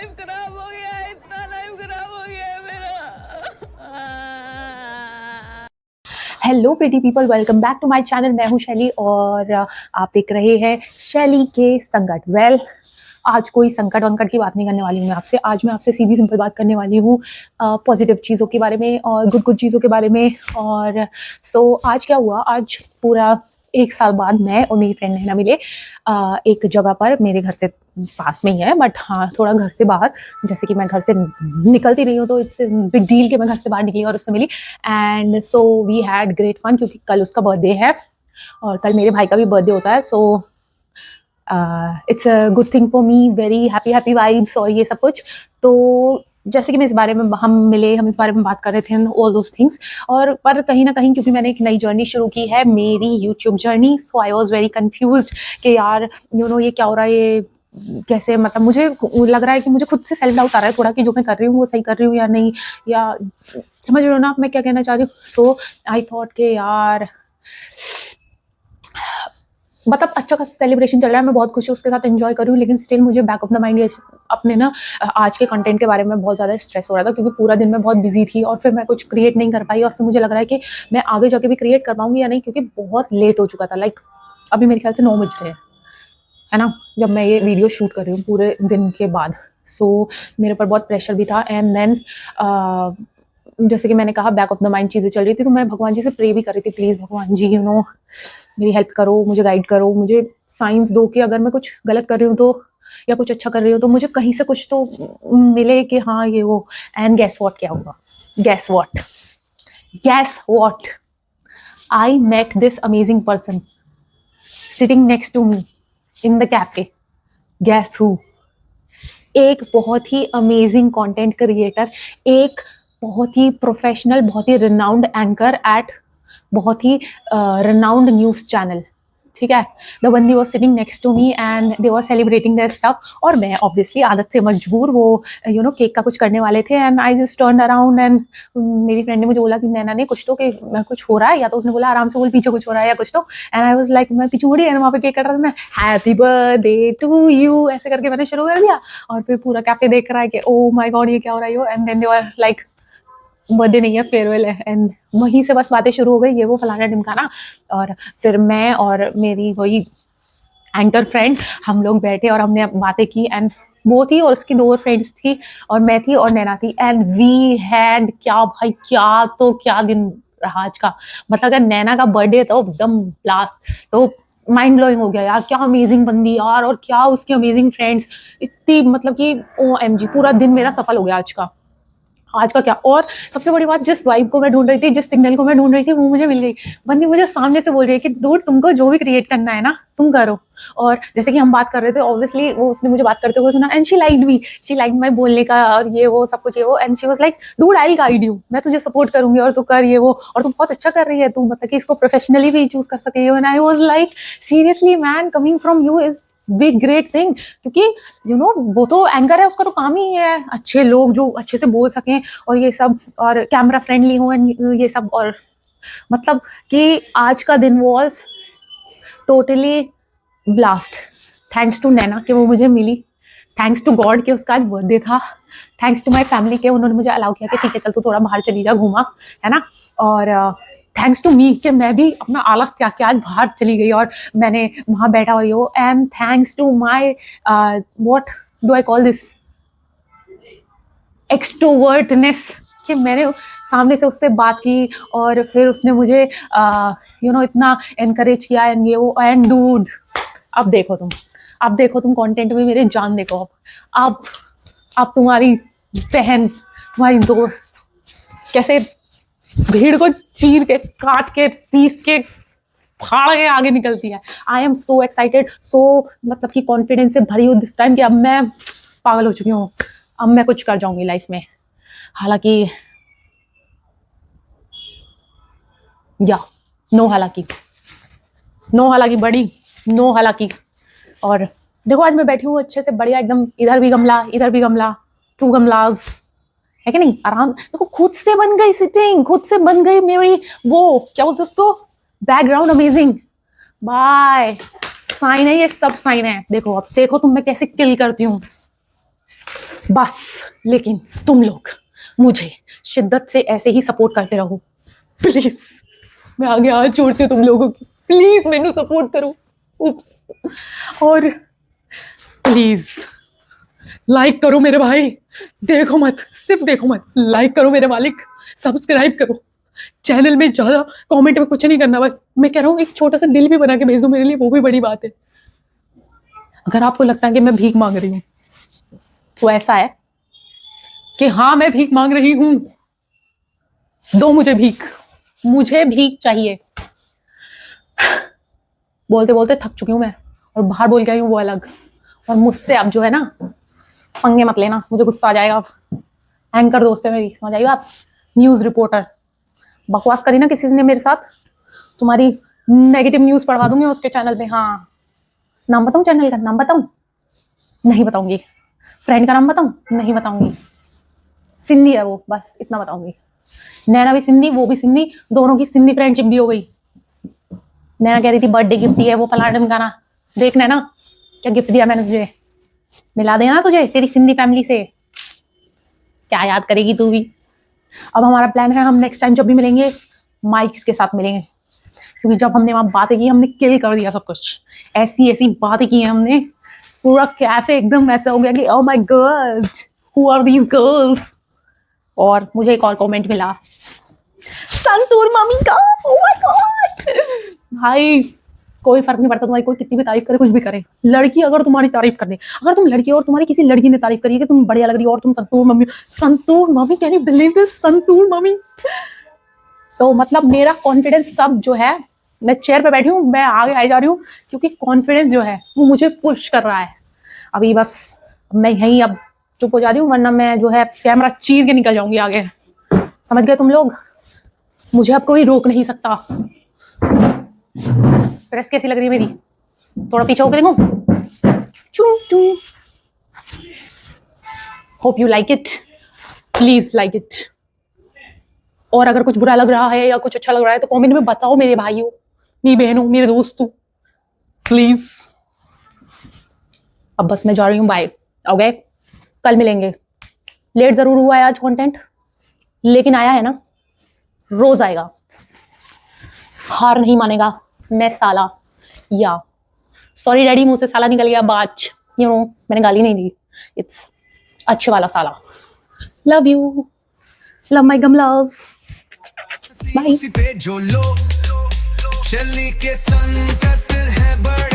Life खराब हो गया है, इतना लाइफ खराब हो गया है मेरा। Hello pretty people, welcome back to my channel. मैं हूँ शैली और आप देख रहे हैं शैली के संकट। आज कोई संकट वंकट की बात नहीं करने वाली हूँ मैं आपसे। आज मैं आपसे सीधी सिंपल बात करने वाली हूँ पॉजिटिव चीज़ों के बारे में और गुड चीज़ों के बारे में। और आज क्या हुआ, आज पूरा 1 साल बाद मैं और मेरी फ्रेंड नैना मिले एक जगह पर, मेरे घर से पास में ही है बट हाँ थोड़ा घर से बाहर। जैसे कि मैं घर से निकलती नहीं हूँ तो इट्स बिग डील कि मैं घर से बाहर निकली और उससे मिली। And so we had great fun, क्योंकि कल उसका बर्थडे है और कल मेरे भाई का भी बर्थडे होता है। So it's a good thing for me, very happy vibes और ये सब कुछ। तो जैसे कि मैं इस बारे में हम इस बारे में बात कर रहे थे, ऑल दोज थिंग्स। और पर कहीं ना कहीं क्योंकि मैंने एक नई जर्नी शुरू की है, मेरी YouTube journey, so I was very confused कि यार ये क्या हो रहा है, ये कैसे, मतलब मुझे लग रहा है कि मुझे खुद से सेल्फ डाउट आ रहा है थोड़ा कि जो मैं कर रही हूँ वो सही कर रही हूँ या नहीं, या समझ रहे हो ना आप मैं क्या कहना चाह रही हूँ। सो आई थॉट कि यार मतलब अच्छा खासा सेलिब्रेशन चल रहा है, मैं बहुत खुश हूँ, उसके साथ एंजॉय करूँ, लेकिन स्टिल मुझे बैक ऑफ द माइंड अपने ना आज के कंटेंट के बारे में बहुत ज़्यादा स्ट्रेस हो रहा था, क्योंकि पूरा दिन मैं बहुत बिजी थी और फिर मैं कुछ क्रिएट नहीं कर पाई। और फिर मुझे लग रहा है कि मैं आगे जाके भी क्रिएट कर पाऊंगी या नहीं, क्योंकि बहुत लेट हो चुका था। लाइक अभी मेरे ख्याल से 9 बज रहे हैं, है ना, जब मैं ये वीडियो शूट कर रही हूँ पूरे दिन के बाद। सो मेरे ऊपर बहुत प्रेशर भी था। एंड देन जैसे कि मैंने कहा बैक ऑफ द माइंड चीज़ें चल रही थी, तो मैं भगवान जी से प्रे भी कर रही थी, प्लीज़ भगवान जी मेरी हेल्प करो, मुझे गाइड करो, मुझे साइंस दो कि अगर मैं कुछ गलत कर रही हूँ तो, या कुछ अच्छा कर रही हूँ तो मुझे कहीं से कुछ तो मिले कि हाँ ये वो। एंड गेस व्हाट, क्या हुआ, guess what, I met this amazing person sitting next to me in the cafe. Guess who? एक बहुत ही अमेजिंग कंटेंट क्रिएटर, एक बहुत ही प्रोफेशनल, बहुत ही रिनाउंड एंकर एट बहुत ही रिनाउंड न्यूज़ चैनल, ठीक है। द बंदी was sitting next to me and they was celebrating their stuff. और मैं ऑब्वियसली आदत से मजबूर, वो केक का कुछ करने वाले थे। And I just turn around and मेरी फ्रेंड ने मुझे बोला कि नैना ने कुछ तो, कि कुछ हो रहा है, या तो उसने बोला आराम से बोल पीछे कुछ हो रहा है या कुछ तो। एंड आई वाज लाइक, मैं पीछे मुड़ी एंड वहाँ पे केक कट रहा था, मैं हैप्पी बर्थडे टू यू ऐसे करके मैंने शुरू कर दिया। और फिर पूरा कैफे देख रहा है कि ओ माय गॉड ये क्या हो रहा है। And then they were like, birthday नहीं है, फेयरवेल है। एंड वहीं से बस बातें शुरू हो गई, ये वो फलाना ढिमकाना। और फिर मैं और मेरी वही एंकर फ्रेंड, हम लोग बैठे और हमने बातें की। एंड वो थी और उसकी 2 और फ्रेंड्स थी और मैं थी और नैना थी। एंड वी हैड, क्या भाई क्या दिन रहा आज का। मतलब अगर नैना का बर्थडे तो एकदम ब्लास्ट, तो माइंड ब्लोइंग हो गया यार, क्या अमेजिंग बंदी यार, और क्या उसकी अमेजिंग फ्रेंड्स, इतनी मतलब कि OMG, पूरा दिन मेरा सफल हो गया आज का क्या। और सबसे बड़ी बात, जिस वाइब को मैं ढूंढ रही थी, जिस सिग्नल को मैं ढूंढ रही थी, वो मुझे मिल गई। बंदी मुझे सामने से बोल रही है कि डूड तुमको जो भी क्रिएट करना है ना तुम करो। और जैसे कि हम बात कर रहे थे, ऑब्वियसली वो उसने मुझे बात करते हुए सुना एंड शी लाइक्ड माय बोलने का और ये वो सब कुछ ये वो। And she was like, dude I will guide you, मैं तुझे सपोर्ट करूंगी और तू कर ये वो, और तू बहुत अच्छा कर रही है, तू मतलब कि इसको प्रोफेशनली भी चूज कर सके। And I was like, seriously man, coming from you is big great thing, क्योंकि वो तो एंकर है, उसका तो काम ही है अच्छे लोग जो अच्छे से बोल सकें और ये सब, और कैमरा फ्रेंडली हो एंड ये सब। और मतलब कि आज का दिन was totally blast. Thanks to Naina कि वो मुझे मिली, थैंक्स टू गॉड कि उसका आज बर्थडे था, थैंक्स टू माई फैमिली के उन्होंने मुझे अलाउ किया कि ठीक है चल तू थोड़ा बाहर चली जा, घूमा, है ना। और थैंक्स टू मी कि मैं भी अपना आलस त्याग के आज बाहर चली गई और मैंने वहाँ बैठा और ये वो। And thanks to my what do I call this, extrovertness, कि मैंने सामने से उससे बात की और फिर उसने मुझे इतना एनकरेज किया एंड ये वो। एंड डूड, अब देखो तुम कंटेंट में मेरे जान देखो। अब तुम्हारी बहन, तुम्हारी दोस्त कैसे भीड़ को चीर के, काट के, पीस के, फाड़ के आगे निकलती है। आई एम सो एक्साइटेड, मतलब कि कॉन्फिडेंस से भरी हूँ दिस टाइम कि अब मैं पागल हो चुकी हूँ, अब मैं कुछ कर जाऊंगी लाइफ में। हालांकि या नो हालांकि बड़ी नो हालांकि। और देखो आज मैं बैठी हूँ अच्छे से बढ़िया एकदम, इधर भी गमला 2 गमलाज, है कि नहीं, आराम। देखो खुद से बन गई सिटिंग, खुद से बन गई मेरी वो क्या बोलते उसको, बैकग्राउंड अमेजिंग। बाय, साइन है, ये सब साइन है। देखो अब देखो तुम मैं कैसे किल करती हूँ। बस लेकिन तुम लोग मुझे शिद्दत से ऐसे ही सपोर्ट करते रहो प्लीज। मैं आगे हाथ जोड़ती हूँ तुम लोगों की, प्लीज मैनू सपोर्ट करो। उप्स। और प्लीज लाइक करो मेरे भाई, देखो मत, सिर्फ देखो मत, लाइक करो मेरे मालिक, सब्सक्राइब करो। चैनल में ज्यादा कमेंट में कुछ नहीं करना, बस मैं कह रहा हूँ एक छोटा सा दिल भी बना के भेज दो मेरे लिए, वो भी बड़ी बात है। अगर आपको लगता है कि मैं भीख मांग रही हूँ तो ऐसा है कि हाँ मैं भीख मांग रही हूँ, दो मुझे भीख, मुझे भीख चाहिए। बोलते बोलते थक चुकी हूँ मैं, और बाहर बोल के आई हूँ वो अलग। और मुझसे अब जो है ना पंगे मत लेना, मुझे गुस्सा आ जाएगा। एंकर दोस्त है मेरी, समझ आइए आप, न्यूज रिपोर्टर। बकवास करी ना किसी ने मेरे साथ, तुम्हारी नेगेटिव न्यूज पढ़वा दूंगी उसके चैनल पे। हाँ, नाम बताऊं चैनल का, नाम बताऊं? नहीं बताऊंगी। फ्रेंड का नाम बताऊं? नहीं बताऊंगी। सिंधी है वो, बस इतना बताऊंगी। नैना भी सिंधी, वो भी सिंधी, दोनों की सिंधी फ्रेंडशिप भी हो गई। नैना कह रही थी बर्थडे गिफ्ट दिया है वो फलाना ढिमकाना, देख नैना क्या गिफ्ट दिया मैंने तुझे, मिला देना तुझे तेरी सिंधी फैमिली से, क्या याद करेगी तू भी। अब हमारा प्लान है, हम नेक्स्ट टाइम जब भी मिलेंगे माइक्स के साथ मिलेंगे, क्योंकि जब हमने वहां बातें की हमने किल कर दिया सब कुछ। ऐसी ऐसी बातें की हैं हमने, पूरा कैफे एकदम ऐसा हो गया कि oh my god who are these girls. और मुझे एक और कमेंट मिला संतूर मम्मी का, ओह माय गॉड। भाई कोई फर्क नहीं पड़ता तुम्हारी कोई कितनी भी तारीफ करे, कुछ भी करे, लड़की अगर तुम्हारी तारीफ कर दे, अगर तुम लड़की और तुम्हारी किसी लड़की ने तारीफ करी है कि तुम बढ़िया लग रही हो और तुम santoor mummy, can you believe this, santoor mummy. तो मतलब मेरा कॉन्फिडेंस सब जो है, मैं चेयर पे बैठी हूँ, मैं आगे आई जा रही हूँ क्योंकि कॉन्फिडेंस जो है वो मुझे पुश कर रहा है। अभी बस मैं यहीं अब चुप हो जा रही हूँ, वरना मैं जो है कैमरा चीर के निकल जाऊंगी आगे। समझ गए तुम लोग, मुझे अब कोई रोक नहीं सकता। ड्रेस कैसी लग रही है मेरी, थोड़ा पीछे होकर देखो, चू चू। Hope you like it, please like it. और अगर कुछ बुरा लग रहा है या कुछ अच्छा लग रहा है तो कमेंट में बताओ मेरे भाइयों, मेरी बहनों, मेरे दोस्तों, प्लीज। अब बस मैं जा रही हूँ, बाय, ओके, कल मिलेंगे। लेट जरूर हुआ है आज कंटेंट, लेकिन आया है ना, रोज आएगा, हार नहीं मानेगा मैं साला। या सॉरी डैडी, मुंह से साला निकल गया बाज, यू नो मैंने गाली नहीं दी, इट्स अच्छे वाला साला। लव यू, लव माय गमलास, बाय। जो लो शली के संकट है बड़े